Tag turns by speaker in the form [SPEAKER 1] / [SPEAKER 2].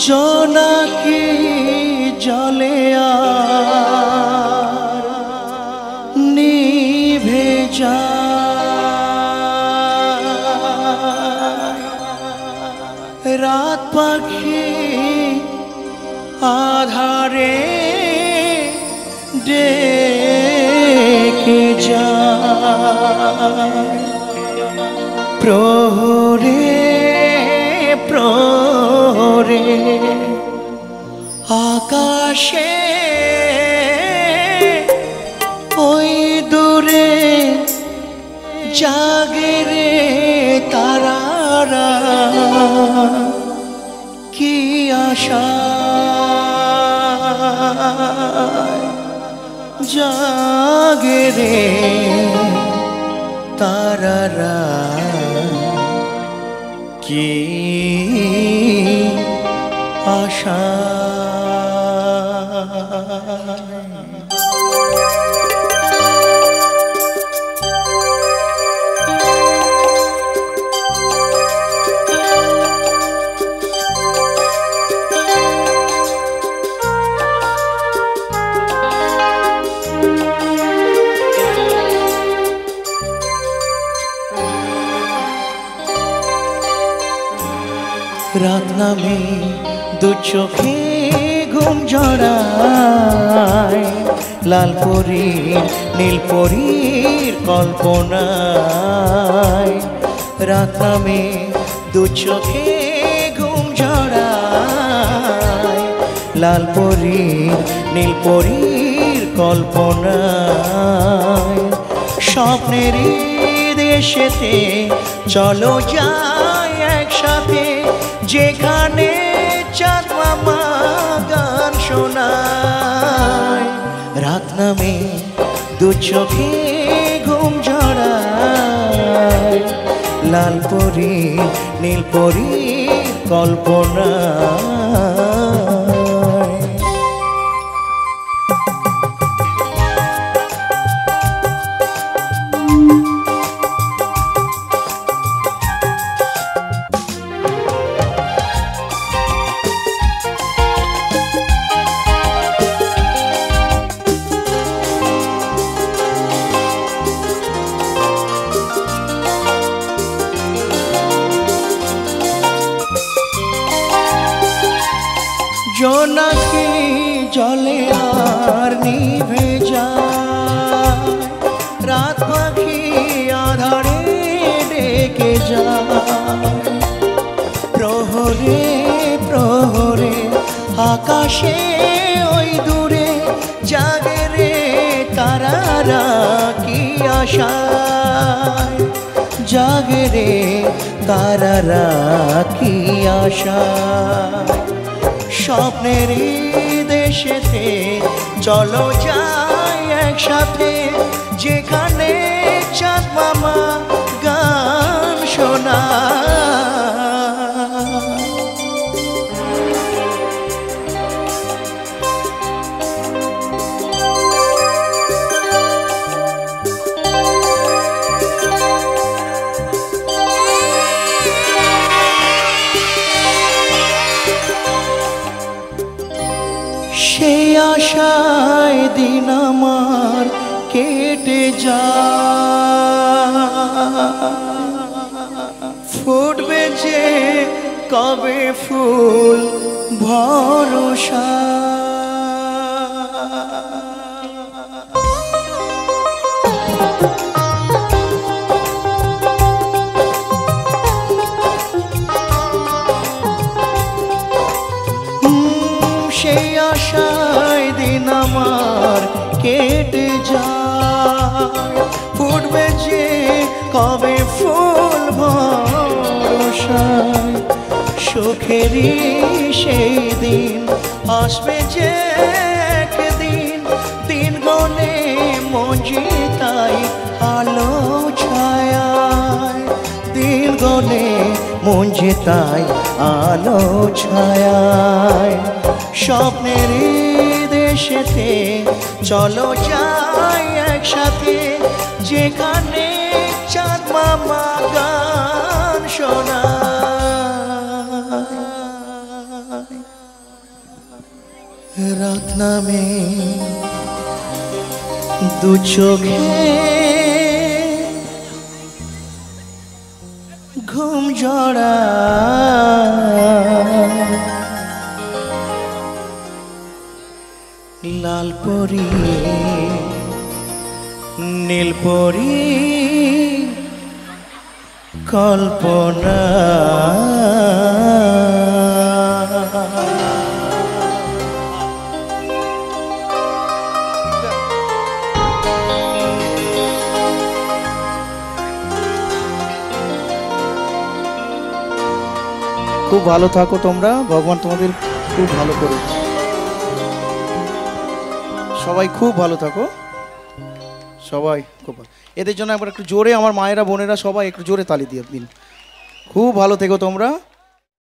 [SPEAKER 1] জোনাকি জলে আর নিভে যায়, রাত পাখি আধারে ডেকে যায়, প্রহরে প্রহরে আকাশে ওই দূরে জাগে রে তারারা, কি আশা জাগে রে তারারা, কি আশা। রাত নামে দু চোখে ঘুম জড়ায়, লাল পরীর নীল পরীর কল্পনায়। রাত নামে দু চোখে ঘুম জড়ায়, লাল পরীর নীল পরীর কল্পনায়। স্বপ্নেরই দেশেতে চলো যাই একসাথে, যেখানে চাঁদ মামা গান শোনায়। রাত নামে দু চোখে ঘুম জড়ায়, লাল পরী নীল পরী কল্পনায়। জোনাকি জলে আর নিভে যায়, রাত পাখি আধারে ডেকে যায়, প্রহরে প্রহরে আকাশে ওই দূরে জাগে রে তারারা, কি আশায় জাগে রে তারারা, কি আশায়। স্বপ্নেরই দেশেতে চলো যাই একসাথে, যেখানে চাঁদ মামা গান শোনায়। সেই আশায় দিন আমার কেটে যায়, ফুটবে যে কবে ফুল ভরসা। সেই আশায় দিন আমার কেটে যায়, ফুটবে যে কবে ফুল ভরসায়। সুখেরই সেই দিন আসবে যে একদিন, দিন গনে মঞ্জি তাই আলো ছায়ায়, দিন গনে মঞ্জি তাই আলো ছায়ায়। স্বপ্নেরই দেশেতে চলো যাই একসাথে, যেখানে চাঁদ মামা গান শোনায়। রাত নামে দু চোখে ঘুম জড়া লাল পরি নীল পরি কল্পনা খুব ভালো থাকো তোমরা, ভগবান তোমাদের খুব ভালো করো, সবাই খুব ভালো থাকো, সবাই খুব ভালো। এদের জন্য একবার একটু জোরে আমার মায়েরা বোনেরা সবাই একটু জোরে তালি দিয়ে দিন। খুব ভালো থেকো তোমরা।